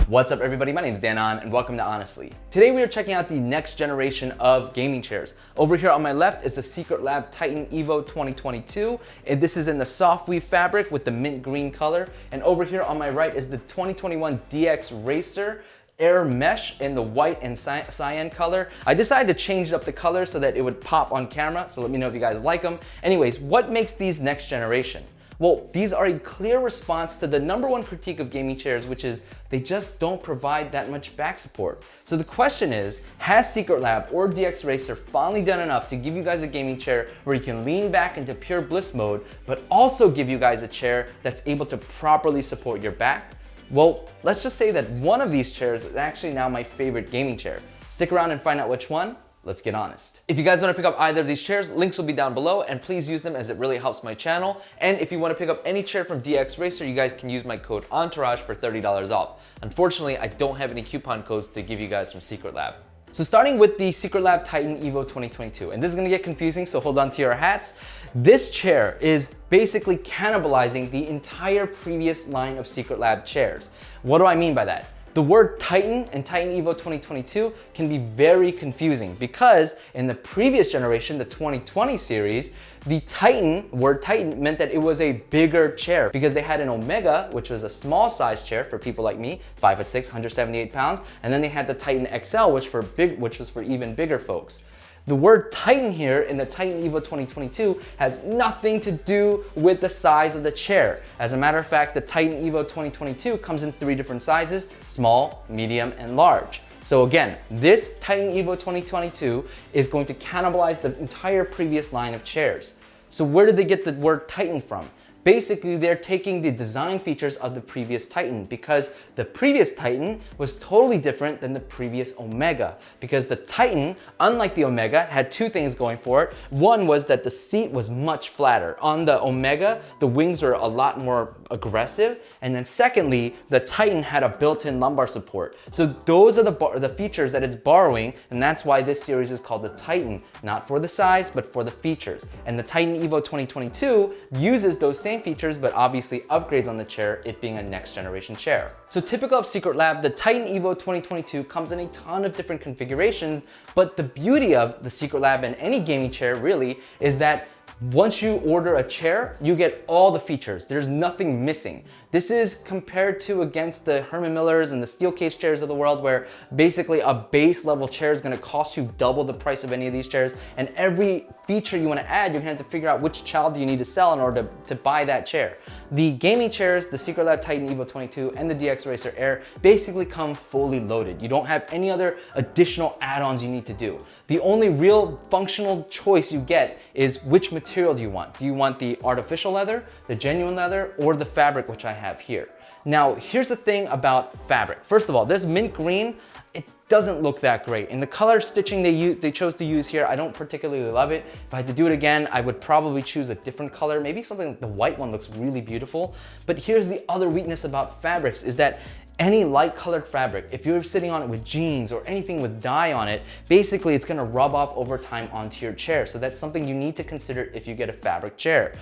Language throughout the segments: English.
What's up everybody, my name is Dan and welcome to Ahnestly. Today we are checking out the next generation of gaming chairs. Over here on my left is the Secret Lab TITAN Evo 2022. And this is in the soft weave fabric with the mint green color. And over here on my right is the 2021 DXRacer Air Mesh in the white and cyan color. I decided to change up the color so that it would pop on camera, so let me know if you guys like them. Anyways, what makes these next generation? Well, these are a clear response to the #1 critique of gaming chairs, which is they just don't provide that much back support. So the question is, has Secret Lab or DXRacer finally done enough to give you guys a gaming chair where you can lean back into pure bliss mode, but also give you guys a chair that's able to properly support your back? Well, let's just say that one of these chairs is actually now my favorite gaming chair. Stick around and find out which one. Let's get honest. If you guys want to pick up either of these chairs, links will be down below, and please use them as it really helps my channel. And if you want to pick up any chair from DXRacer, you guys can use my code ENTOURAGE for $30 off. Unfortunately, I don't have any coupon codes to give you guys from Secret Lab. So starting with the Secret Lab TITAN Evo 2022, and this is gonna get confusing, so hold on to your hats. This chair is basically cannibalizing the entire previous line of Secret Lab chairs. What do I mean by that? The word Titan and TITAN Evo 2022 can be very confusing because in the previous generation, the 2020 series, the word Titan meant that it was a bigger chair because they had an Omega, which was a small size chair for people like me, 5'6", 178 pounds, and then they had the Titan XL, which was for even bigger folks. The word Titan here in the TITAN Evo 2022 has nothing to do with the size of the chair. As a matter of fact, the TITAN Evo 2022 comes in 3 different sizes: small, medium, and large. So again, this TITAN Evo 2022 is going to cannibalize the entire previous line of chairs. So where did they get the word Titan from? Basically, they're taking the design features of the previous Titan because the previous Titan was totally different than the previous Omega. Because the Titan, unlike the Omega, had 2 things going for it. One was that the seat was much flatter. On the Omega, the wings were a lot more aggressive. And then secondly, the Titan had a built-in lumbar support. So those are the features that it's borrowing, and that's why this series is called the Titan. Not for the size, but for the features. And the TITAN Evo 2022 uses those same features, but obviously upgrades on the chair, it being a next generation chair. So typical of Secret Lab, the TITAN Evo 2022 comes in a ton of different configurations, but the beauty of the Secret Lab and any gaming chair really is that once you order a chair, you get all the features. There's nothing missing. This is compared to against the Herman Millers and the steel case chairs of the world, where basically a base level chair is gonna cost you double the price of any of these chairs. And every feature you wanna add, you're gonna have to figure out which child you need to sell in order to buy that chair. The gaming chairs, the Secret Lab TITAN Evo 22 and the DXRacer Air basically come fully loaded. You don't have any other additional add-ons you need to do. The only real functional choice you get is which material do you want? Do you want the artificial leather, the genuine leather, or the fabric, which I have here? Now, here's the thing about fabric. First of all, this mint green, it doesn't look that great. And the color stitching they chose to use here, I don't particularly love it. If I had to do it again, I would probably choose a different color. Maybe something like the white one looks really beautiful. But here's the other weakness about fabrics is that any light colored fabric, if you're sitting on it with jeans or anything with dye on it, basically it's gonna rub off over time onto your chair. So that's something you need to consider if you get a fabric chair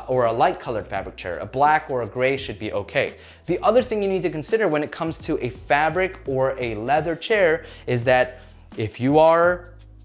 or a light colored fabric chair. A black or a gray should be okay. The other thing you need to consider when it comes to a fabric or a leather chair is that if you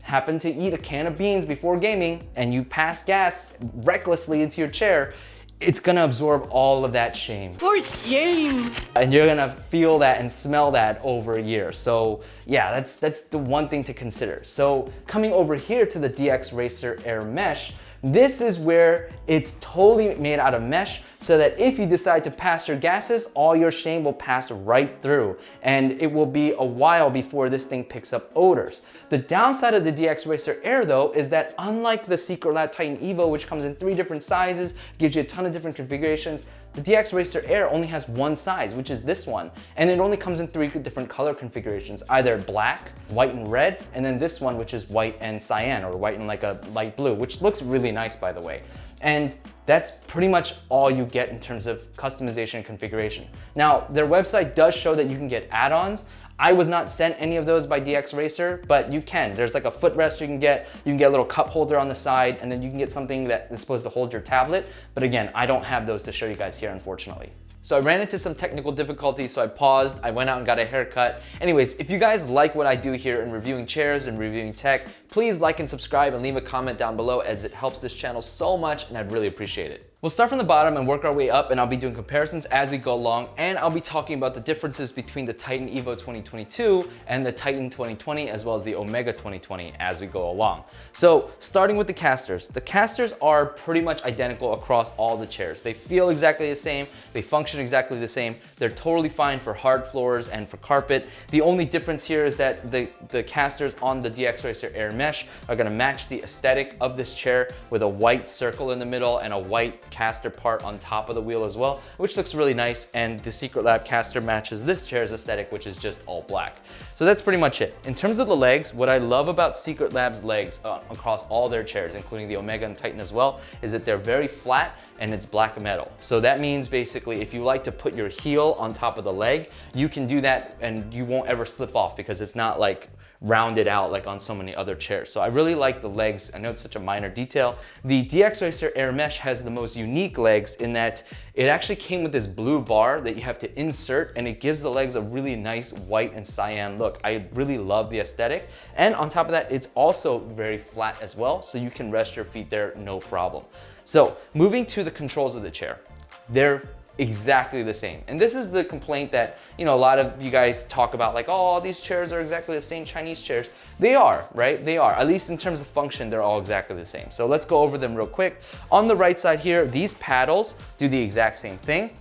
happen to eat a can of beans before gaming and you pass gas recklessly into your chair, it's gonna absorb all of that shame. For shame! And you're gonna feel that and smell that over a year. So yeah, that's the one thing to consider. So coming over here to the DXRacer Air Mesh, this is where it's totally made out of mesh so that if you decide to pass your gases, all your shame will pass right through. And it will be a while before this thing picks up odors. The downside of the DXRacer Air though is that unlike the Secret Lab TITAN Evo, which comes in 3 different sizes, gives you a ton of different configurations, the DXRacer Air only has one size, which is this one. And it only comes in 3 different color configurations, either black, white and red, and then this one, which is white and cyan, or white and like a light blue, which looks really nice, by the way. And that's pretty much all you get in terms of customization and configuration. Now, their website does show that you can get add-ons. I was not sent any of those by DXRacer, but you can. There's like a footrest you can get a little cup holder on the side, and then you can get something that is supposed to hold your tablet. But again, I don't have those to show you guys here, unfortunately. So I ran into some technical difficulties, so I paused, I went out and got a haircut. Anyways, if you guys like what I do here in reviewing chairs and reviewing tech, please like and subscribe and leave a comment down below, as it helps this channel so much and I'd really appreciate it. We'll start from the bottom and work our way up, and I'll be doing comparisons as we go along, and I'll be talking about the differences between the Titan Evo 2022 and the Titan 2020, as well as the Omega 2020 as we go along. So starting with the casters are pretty much identical across all the chairs. They feel exactly the same, they function exactly the same, they're totally fine for hard floors and for carpet. The only difference here is that the casters on the DXRacer Air Mesh are gonna match the aesthetic of this chair with a white circle in the middle and a white caster part on top of the wheel as well, which looks really nice, and the Secretlab caster matches this chair's aesthetic, which is just all black. So that's pretty much it. In terms of the legs, what I love about Secretlab's legs across all their chairs, including the Omega and Titan as well, is that they're very flat and it's black metal. So that means basically if you like to put your heel on top of the leg, you can do that and you won't ever slip off, because it's not like rounded out like on so many other chairs. So I really like the legs. I know it's such a minor detail. The DXRacer Air Mesh has the most unique legs in that it actually came with this blue bar that you have to insert, and it gives the legs a really nice white and cyan look. I really love the aesthetic. And on top of that, it's also very flat as well, so you can rest your feet there no problem. So moving to the controls of the chair, they're exactly the same. And this is the complaint that, you know, a lot of you guys talk about, like, oh, these chairs are exactly the same Chinese chairs. They are, right? They are. At least in terms of function, they're all exactly the same. So let's go over them real quick. On the right side here, these paddles do the exact same thing,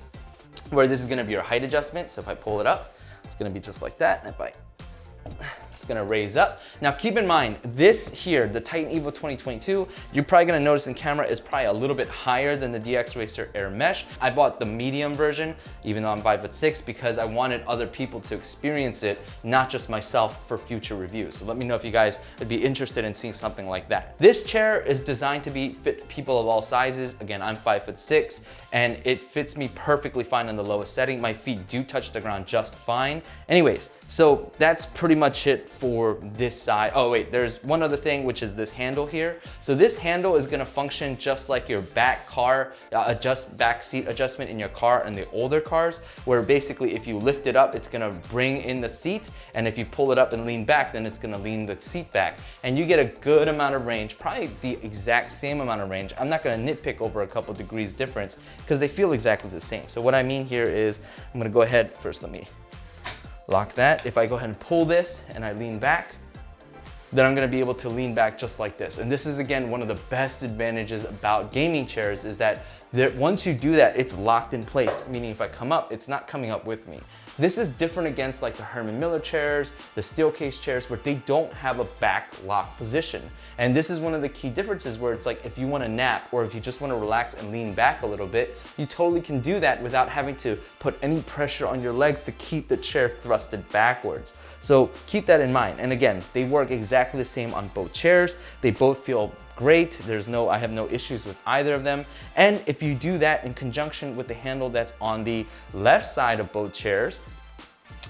where this is gonna be your height adjustment. So if I pull it up, it's gonna be just like that. And if it's gonna raise up. Now keep in mind, this here, the Titan Evo 2022, you're probably gonna notice in camera is probably a little bit higher than the DXRacer Air Mesh. I bought the medium version, even though I'm 5'6", because I wanted other people to experience it, not just myself, for future reviews. So let me know if you guys would be interested in seeing something like that. This chair is designed to fit people of all sizes. Again, I'm 5'6", and it fits me perfectly fine in the lowest setting. My feet do touch the ground just fine. Anyways, so that's pretty much it for this side. Oh wait, there's one other thing, which is this handle here. So this handle is gonna function just like your back seat adjustment in your car in the older cars, where basically if you lift it up, it's gonna bring in the seat, and if you pull it up and lean back, then it's gonna lean the seat back. And you get a good amount of range, probably the exact same amount of range. I'm not gonna nitpick over a couple degrees difference, because they feel exactly the same. So what I mean here is, I'm gonna go ahead, first let me lock that. If I go ahead and pull this and I lean back, then I'm gonna be able to lean back just like this. And this is, again, one of the best advantages about gaming chairs, is that once you do that, it's locked in place, meaning if I come up, it's not coming up with me. This is different against like the Herman Miller chairs, the Steelcase chairs, where they don't have a back lock position. And this is one of the key differences, where it's like if you want to nap or if you just want to relax and lean back a little bit, you totally can do that without having to put any pressure on your legs to keep the chair thrusted backwards. So keep that in mind. And again, they work exactly the same on both chairs. They both feel great. I have no issues with either of them. And if you do that in conjunction with the handle that's on the left side of both chairs,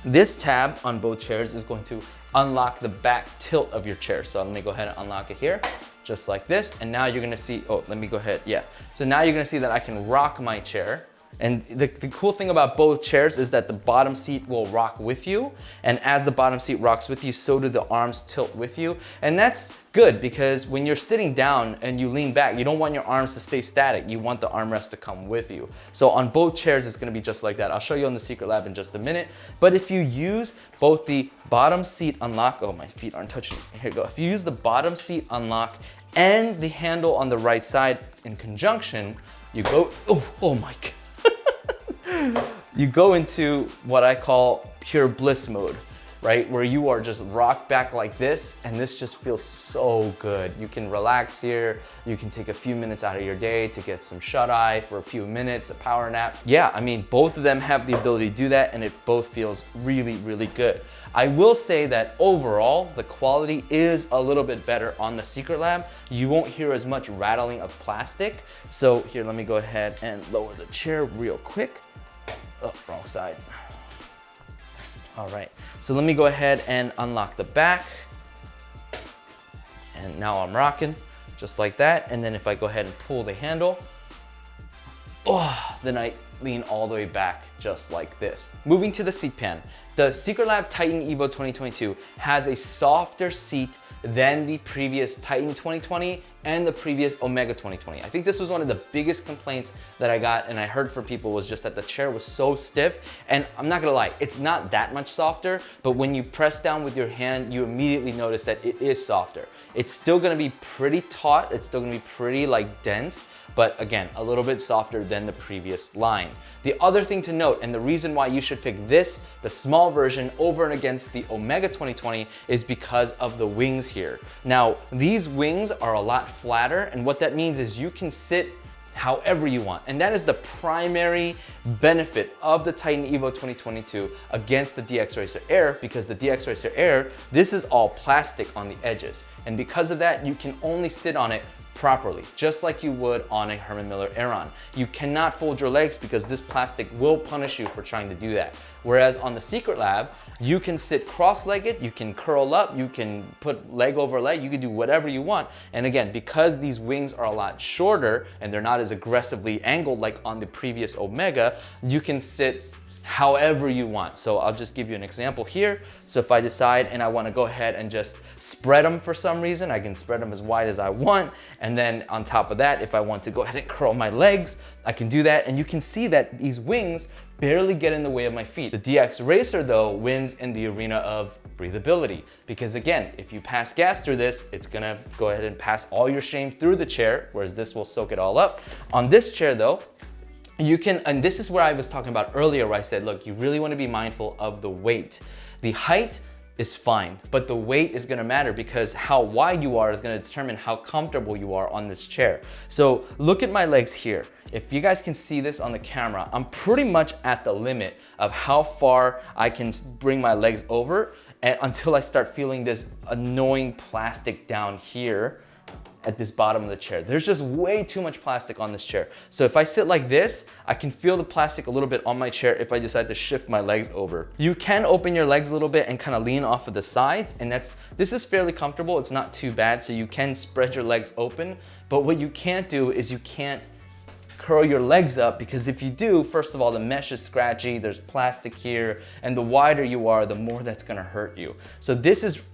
this tab on both chairs is going to unlock the back tilt of your chair. So let me go ahead and unlock it here, just like this. And now you're gonna see, oh, let me go ahead, yeah. So now you're gonna see that I can rock my chair. And the cool thing about both chairs is that the bottom seat will rock with you. And as the bottom seat rocks with you, so do the arms tilt with you. And that's good, because when you're sitting down and you lean back, you don't want your arms to stay static. You want the armrest to come with you. So on both chairs, it's gonna be just like that. I'll show you on the Secretlab in just a minute. But if you use both the bottom seat unlock, oh, my feet aren't touching, here we go. If you use the bottom seat unlock and the handle on the right side in conjunction, you go, oh my God. You go into what I call pure bliss mode, right? Where you are just rocked back like this, and this just feels so good. You can relax here. You can take a few minutes out of your day to get some shut-eye for a few minutes, a power nap. Yeah, I mean, both of them have the ability to do that, and it both feels really, really good. I will say that overall, the quality is a little bit better on the Secretlab. You won't hear as much rattling of plastic. So here, let me go ahead and lower the chair real quick. Oh, wrong side. All right, so let me go ahead and unlock the back. And now I'm rocking, just like that. And then if I go ahead and pull the handle, then I lean all the way back just like this. Moving to the seat pan, the Secretlab TITAN Evo 2022 has a softer seat than the previous Titan 2020 and the previous Omega 2020. I think this was one of the biggest complaints that I got and I heard from people was just that the chair was so stiff. And I'm not gonna lie, it's not that much softer, but when you press down with your hand, you immediately notice that it is softer. It's still gonna be pretty taut, it's still gonna be pretty like dense, but again, a little bit softer than the previous line. The other thing to note, and the reason why you should pick this, the small version, over and against the Omega 2020 is because of the wings here. Now, these wings are a lot flatter, and what that means is you can sit however you want. And that is the primary benefit of the Titan Evo 2022 against the DXRacer Air, because the DXRacer Air, this is all plastic on the edges. And because of that, you can only sit on it properly, just like you would on a Herman Miller Aeron. You cannot fold your legs because this plastic will punish you for trying to do that. Whereas on the Secretlab, you can sit cross-legged, you can curl up, you can put leg over leg, you can do whatever you want. And again, because these wings are a lot shorter and they're not as aggressively angled like on the previous Omega, you can sit however you want. So I'll just give you an example here. So if I decide and I want to go ahead and just spread them for some reason, I can spread them as wide as I want. And then on top of that, if I want to go ahead and curl my legs, I can do that. And you can see that these wings barely get in the way of my feet. The DXRacer though wins in the arena of breathability, because again, if you pass gas through this, it's gonna go ahead and pass all your shame through the chair, whereas this will soak it all up. On this chair though, you can, and this is where I was talking about earlier where I said, look, you really want to be mindful of the weight. The height is fine, but the weight is gonna matter because how wide you are is gonna determine how comfortable you are on this chair. So look at my legs here. If you guys can see this on the camera, I'm pretty much at the limit of how far I can bring my legs over until I start feeling this annoying plastic down here at this bottom of the chair. There's just way too much plastic on this chair. So if I sit like this, I can feel the plastic a little bit on my chair if I decide to shift my legs over. You can open your legs a little bit and kind of lean off of the sides, and this is fairly comfortable. It's not too bad, so you can spread your legs open. But what you can't do is you can't curl your legs up, because if you do, first of all, the mesh is scratchy, there's plastic here, and the wider you are, the more that's gonna hurt you. So this is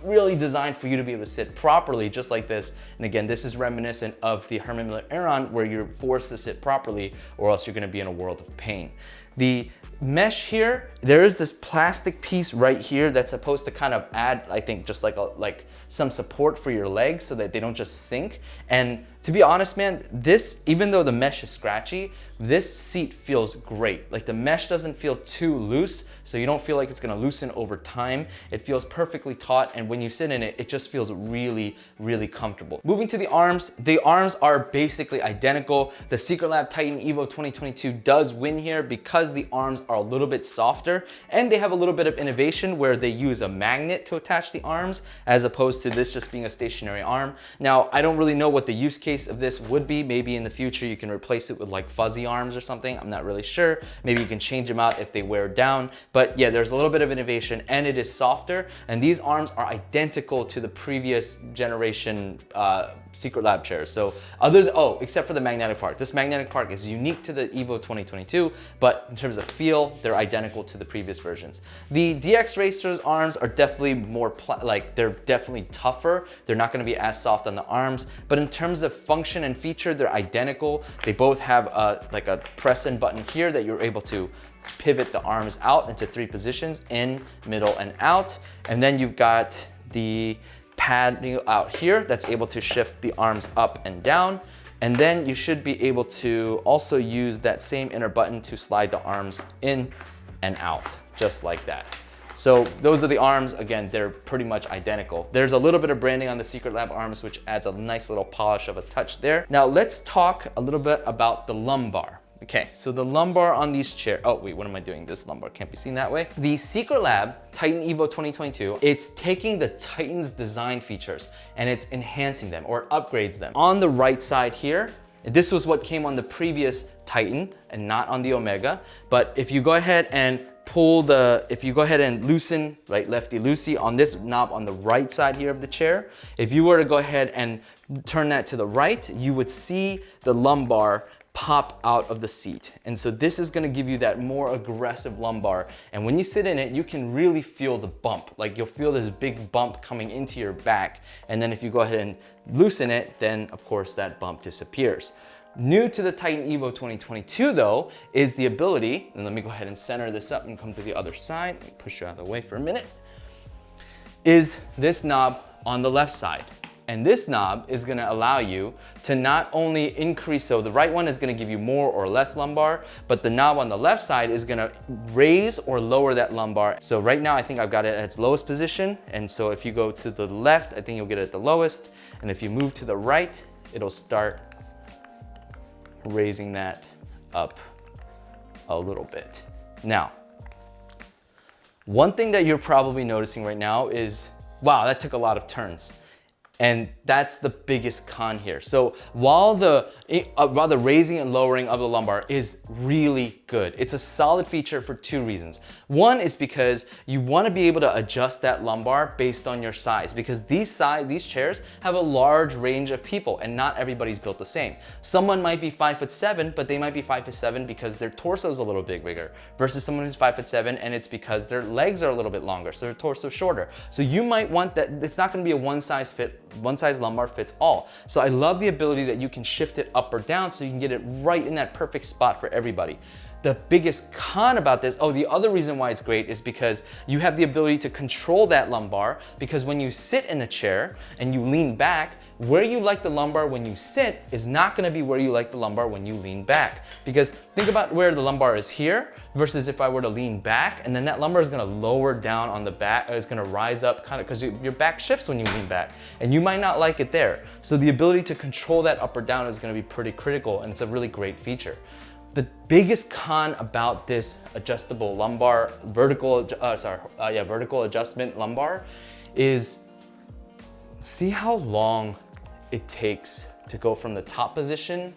really designed for you to be able to sit properly, just like this. And again, this is reminiscent of the Herman Miller Aeron, where you're forced to sit properly or else you're gonna be in a world of pain. The mesh here, there is this plastic piece right here that's supposed to kind of add, I think, just like some support for your legs so that they don't just sink. And to be honest, man, this, even though the mesh is scratchy, this seat feels great. Like the mesh doesn't feel too loose, so you don't feel like it's gonna loosen over time. It feels perfectly taut, and when you sit in it, it just feels really, really comfortable. Moving to the arms are basically identical. The Secretlab TITAN Evo 2022 does win here because the arms are a little bit softer, and they have a little bit of innovation where they use a magnet to attach the arms as opposed to this just being a stationary arm. Now, I don't really know what the use case of this would be. Maybe in the future you can replace it with like fuzzy arms or something. I'm not really sure. Maybe you can change them out if they wear down. But yeah, there's a little bit of innovation, and it is softer. And these arms are identical to the previous generation Secretlab chairs. So except for the magnetic part. This magnetic part is unique to the Evo 2022, but in terms of feel, they're identical to the previous versions. The DXRacer's arms are definitely more, they're definitely tougher. They're not gonna be as soft on the arms, but in terms of function and feature, they're identical. They both have like a press and button here that you're able to pivot the arms out into 3 positions, in, middle, and out. And then you've got the pad out here that's able to shift the arms up and down. And then you should be able to also use that same inner button to slide the arms in and out, just like that. So those are the arms. Again, they're pretty much identical. There's a little bit of branding on the Secretlab arms, which adds a nice little polish of a touch there. Now let's talk a little bit about the lumbar. Okay, so the lumbar on these chairs, oh wait, what am I doing? This lumbar can't be seen that way. The Secretlab TITAN Evo 2022, it's taking the Titan's design features and it's enhancing them or upgrades them. On the right side here, this was what came on the previous Titan and not on the Omega. But if you go ahead and if you go ahead and loosen, right, lefty-loosey on this knob on the right side here of the chair, if you were to go ahead and turn that to the right, you would see the lumbar pop out of the seat. And so this is gonna give you that more aggressive lumbar. And when you sit in it, you can really feel the bump. Like you'll feel this big bump coming into your back. And then if you go ahead and loosen it, then of course that bump disappears. New to the Titan Evo 2022 though, is the ability, and let me go ahead and center this up and come to the other side. Let me push you out of the way for a minute, is this knob on the left side. And this knob is gonna allow you to not only increase, so the right one is gonna give you more or less lumbar, but the knob on the left side is gonna raise or lower that lumbar. So right now I think I've got it at its lowest position. And so if you go to the left, I think you'll get it at the lowest. And if you move to the right, it'll start raising that up a little bit. Now, one thing that you're probably noticing right now is, wow, that took a lot of turns. And that's the biggest con here. So while the raising and lowering of the lumbar is really good, it's a solid feature for two reasons. One is because you wanna be able to adjust that lumbar based on your size, because these chairs have a large range of people and not everybody's built the same. Someone might be 5'7", but they might be 5'7" because their torso is a little bit bigger, versus someone who's 5'7" and it's because their legs are a little bit longer, so their torso is shorter. So you might want that, it's not gonna be a one size lumbar fits all. So I love the ability that you can shift it up or down so you can get it right in that perfect spot for everybody. The biggest con about this, the other reason why it's great is because you have the ability to control that lumbar, because when you sit in the chair and you lean back, where you like the lumbar when you sit is not gonna be where you like the lumbar when you lean back. Because think about where the lumbar is here versus if I were to lean back, and then that lumbar is gonna lower down on the back, it's gonna rise up kind of, because your back shifts when you lean back, and you might not like it there. So the ability to control that up or down is gonna be pretty critical, and it's a really great feature. The biggest con about this adjustable lumbar, vertical adjustment lumbar is, see how long it takes to go from the top position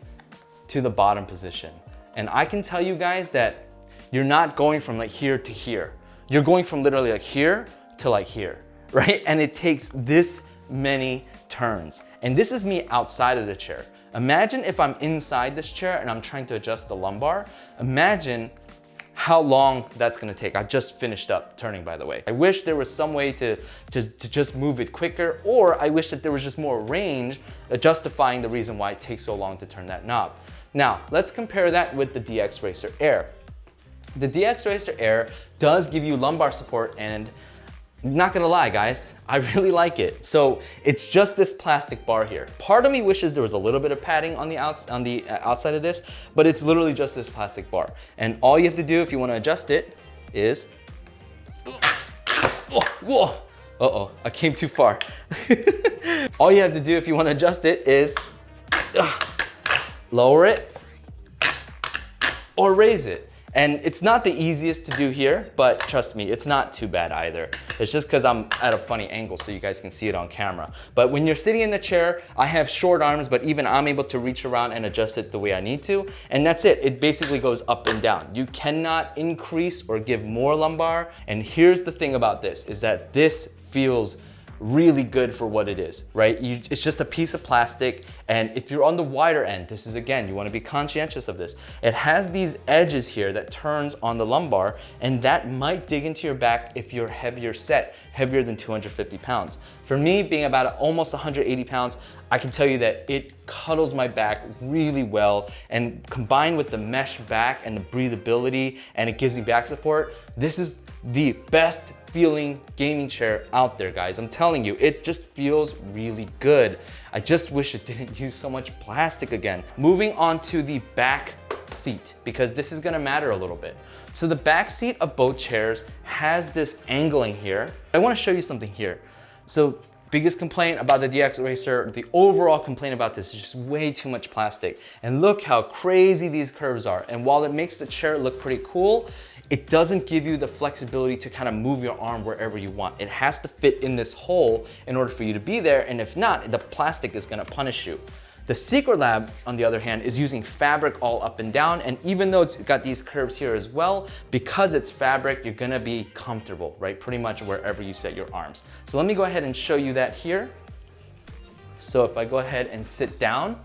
to the bottom position. And I can tell you guys that you're not going from like here to here. You're going from literally like here to like here, right? And it takes this many turns. And this is me outside of the chair. Imagine if I'm inside this chair and I'm trying to adjust the lumbar. Imagine how long that's gonna take. I just finished up turning, by the way. I wish there was some way to just move it quicker, or I wish that there was just more range justifying the reason why it takes so long to turn that knob. Now, let's compare that with the DXRacer Air. The DXRacer Air does give you lumbar support, and not gonna lie, guys, I really like it. So it's just this plastic bar here. Part of me wishes there was a little bit of padding on the outside of this, but it's literally just this plastic bar. And all you have to do if you wanna adjust it is, uh-oh, I came too far. All you have to do if you wanna adjust it is lower it or raise it. And it's not the easiest to do here, but trust me, it's not too bad either. It's just because I'm at a funny angle so you guys can see it on camera. But when you're sitting in the chair, I have short arms, but even I'm able to reach around and adjust it the way I need to. And that's it. It basically goes up and down. You cannot increase or give more lumbar. And here's the thing about this, is that this feels really good for what it is, right? It's just a piece of plastic, and if you're on the wider end, this is, again, you wanna be conscientious of this. It has these edges here that turns on the lumbar, and that might dig into your back if you're heavier set, heavier than 250 pounds. For me, being about almost 180 pounds, I can tell you that it cuddles my back really well, and combined with the mesh back and the breathability, and it gives me back support, this is the best feeling gaming chair out there, guys. I'm telling you, it just feels really good. I just wish it didn't use so much plastic again. Moving on to the back seat, because this is gonna matter a little bit. So the back seat of both chairs has this angling here. I wanna show you something here. So biggest complaint about the DXRacer, the overall complaint about this is just way too much plastic. And look how crazy these curves are. And while it makes the chair look pretty cool, it doesn't give you the flexibility to kind of move your arm wherever you want. It has to fit in this hole in order for you to be there, and if not, the plastic is gonna punish you. The Secretlab, on the other hand, is using fabric all up and down, and even though it's got these curves here as well, because it's fabric, you're gonna be comfortable, right? Pretty much wherever you set your arms. So let me go ahead and show you that here. So if I go ahead and sit down,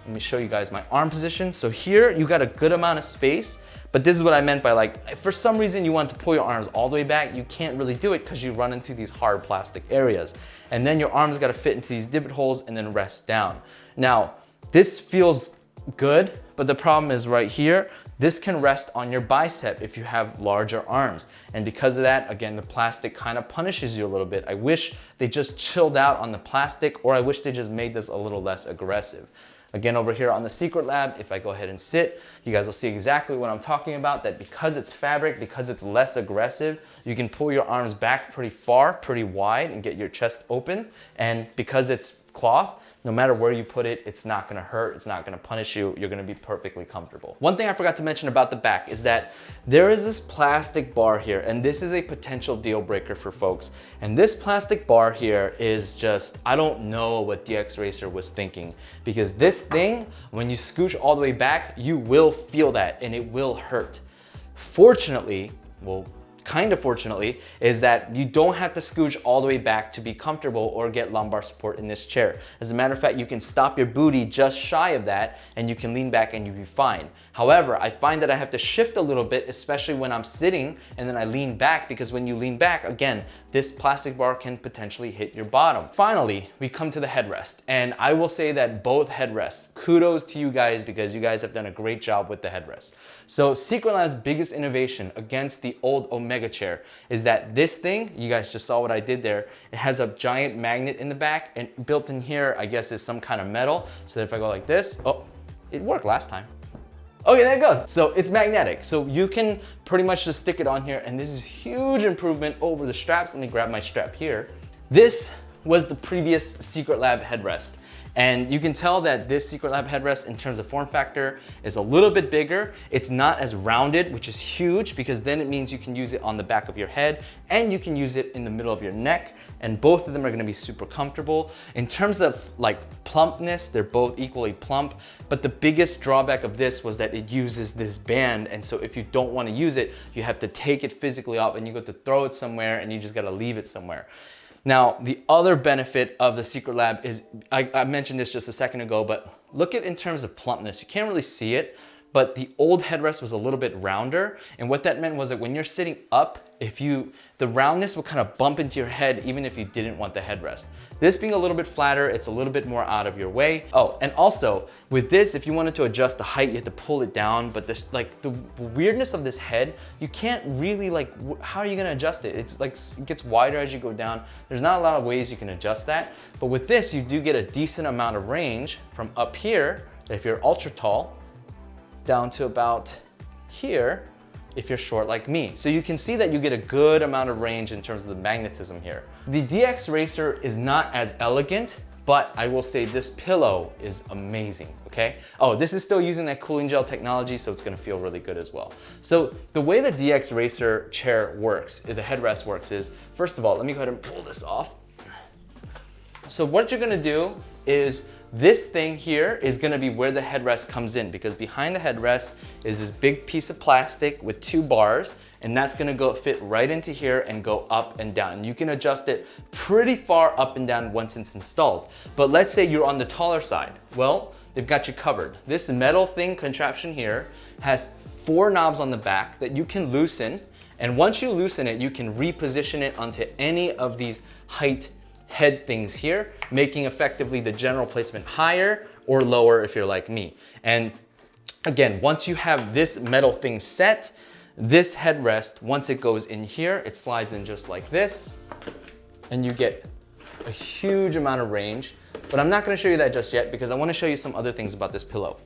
Let me show you guys my arm position. So here you got a good amount of space, but this is what I meant by like, if for some reason you want to pull your arms all the way back, you can't really do it because you run into these hard plastic areas. And then your arms got to fit into these divot holes and then rest down. Now, this feels good, but the problem is right here, this can rest on your bicep if you have larger arms. And because of that, again, the plastic kind of punishes you a little bit. I wish they just chilled out on the plastic, or I wish they just made this a little less aggressive. Again, over here on the Secretlab, if I go ahead and sit, you guys will see exactly what I'm talking about, that because it's fabric, because it's less aggressive, you can pull your arms back pretty far, pretty wide, and get your chest open. And because it's cloth, no matter where you put it, it's not gonna hurt, it's not gonna punish you, you're gonna be perfectly comfortable. One thing I forgot to mention about the back is that there is this plastic bar here, and this is a potential deal breaker for folks. And this plastic bar here is just, I don't know what DXRacer was thinking, because this thing, when you scooch all the way back, you will feel that and it will hurt. Fortunately, well, kind of fortunately, is that you don't have to scooch all the way back to be comfortable or get lumbar support in this chair. As a matter of fact, you can stop your booty just shy of that and you can lean back and you'll be fine. However, I find that I have to shift a little bit, especially when I'm sitting and then I lean back, because when you lean back, again, this plastic bar can potentially hit your bottom. Finally, we come to the headrest, and I will say that both headrests, kudos to you guys because you guys have done a great job with the headrest. So Secretlab's biggest innovation against the old Omega chair is that this thing, you guys just saw what I did there, it has a giant magnet in the back, and built in here, I guess, is some kind of metal, so that if I go like this, oh, it worked last time. Okay, there it goes. So it's magnetic. So you can pretty much just stick it on here, and this is huge improvement over the straps. Let me grab my strap here. This was the previous Secretlab headrest. And you can tell that this Secretlab headrest in terms of form factor is a little bit bigger. It's not as rounded, which is huge, because then it means you can use it on the back of your head and you can use it in the middle of your neck. And both of them are gonna be super comfortable. In terms of like plumpness, they're both equally plump, but the biggest drawback of this was that it uses this band. And so if you don't wanna use it, you have to take it physically off and you go to throw it somewhere and you just gotta leave it somewhere. Now, the other benefit of the Secretlab is, I mentioned this just a second ago, but look at in terms of plumpness. You can't really see it, but the old headrest was a little bit rounder. And what that meant was that when you're sitting up, the roundness would kind of bump into your head even if you didn't want the headrest. This being a little bit flatter, it's a little bit more out of your way. Oh, and also with this, if you wanted to adjust the height, you have to pull it down, but this, like the weirdness of this head, you can't really how are you gonna adjust it? It's like, it gets wider as you go down. There's not a lot of ways you can adjust that, but with this, you do get a decent amount of range from up here, if you're ultra tall, down to about here, if you're short like me. So you can see that you get a good amount of range in terms of the magnetism here. The DXRacer is not as elegant, but I will say this pillow is amazing, okay? Oh, this is still using that cooling gel technology, so it's gonna feel really good as well. So the way the DXRacer chair works, the headrest works is, first of all, let me go ahead and pull this off. So what you're gonna do is, this thing here is gonna be where the headrest comes in, because behind the headrest is this big piece of plastic with two bars, and that's gonna fit right into here and go up and down. And you can adjust it pretty far up and down once it's installed. But let's say you're on the taller side. Well, they've got you covered. This metal thing contraption here has 4 knobs on the back that you can loosen, and once you loosen it, you can reposition it onto any of these height head things here, making effectively the general placement higher or lower if you're like me. And again, once you have this metal thing set, this headrest, once it goes in here, it slides in just like this, and you get a huge amount of range. But I'm not gonna show you that just yet because I wanna show you some other things about this pillow.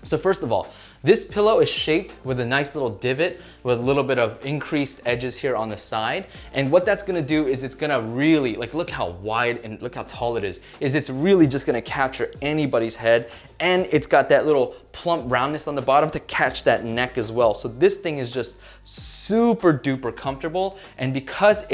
So first of all, this pillow is shaped with a nice little divot with a little bit of increased edges here on the side. And what that's gonna do is it's gonna really, look how wide and look how tall it is it's really just gonna capture anybody's head. And it's got that little plump roundness on the bottom to catch that neck as well. So this thing is just super duper comfortable. And because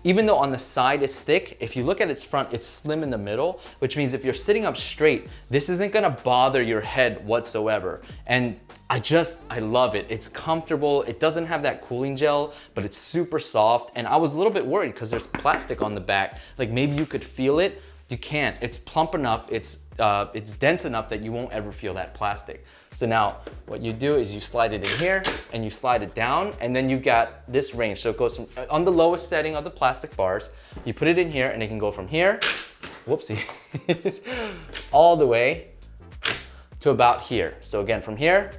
even though on the side it's thick, if you look at its front, it's slim in the middle, which means if you're sitting up straight, this isn't gonna bother your head whatsoever. And I love it. It's comfortable. It doesn't have that cooling gel, but it's super soft. And I was a little bit worried because there's plastic on the back. Like maybe you could feel it. You can't. It's plump enough. It's it's dense enough that you won't ever feel that plastic. So now what you do is you slide it in here and you slide it down, and then you've got this range. So it goes from on the lowest setting of the plastic bars, you put it in here and it can go from here, whoopsie, all the way to about here. So again, from here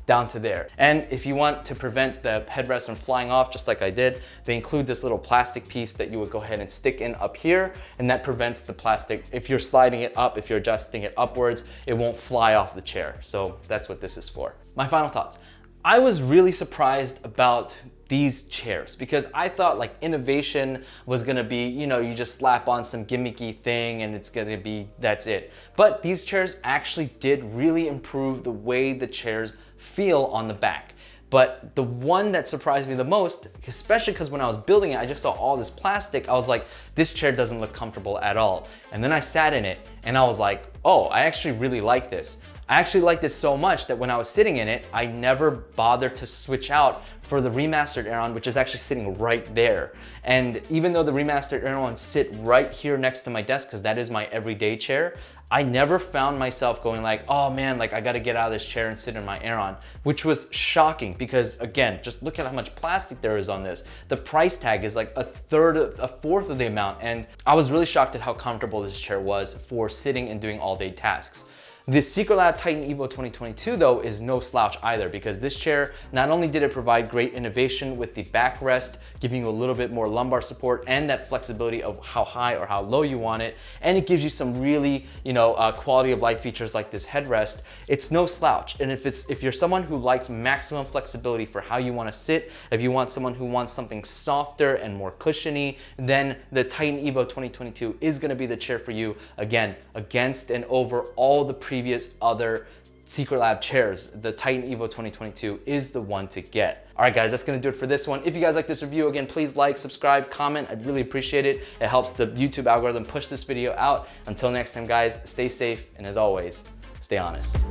down to there. And if you want to prevent the headrest from flying off, just like I did, they include this little plastic piece that you would go ahead and stick in up here, and that prevents the plastic. If you're sliding it up, if you're adjusting it upwards, it won't fly off the chair. So that's what this is for. My final thoughts. I was really surprised about these chairs because I thought like innovation was gonna be, you know, you just slap on some gimmicky thing and it's gonna be, that's it. But these chairs actually did really improve the way the chairs feel on the back. But the one that surprised me the most, especially because when I was building it, I just saw all this plastic. I was like, this chair doesn't look comfortable at all. And then I sat in it and I was like, oh, I actually really like this. I actually like this so much that when I was sitting in it, I never bothered to switch out for the remastered Aeron, which is actually sitting right there. And even though the remastered Aeron sit right here next to my desk, because that is my everyday chair, I never found myself going like, oh man, like I gotta get out of this chair and sit in my Aeron, which was shocking because again, just look at how much plastic there is on this. The price tag is like a fourth of the amount. And I was really shocked at how comfortable this chair was for sitting and doing all day tasks. The Secretlab TITAN Evo 2022 though is no slouch either, because this chair, not only did it provide great innovation with the backrest, giving you a little bit more lumbar support and that flexibility of how high or how low you want it, and it gives you some really, you know, quality of life features like this headrest. It's no slouch. And if you're someone who likes maximum flexibility for how you want to sit, if you want someone who wants something softer and more cushiony, then the TITAN Evo 2022 is going to be the chair for you. Again, against and over all the previous other Secretlab chairs, the TITAN Evo 2022 is the one to get. All right guys, that's gonna do it for this one. If you guys like this review, again, please like, subscribe, comment. I'd really appreciate it. It helps the YouTube algorithm push this video out. Until next time guys, stay safe, and as always, stay honest.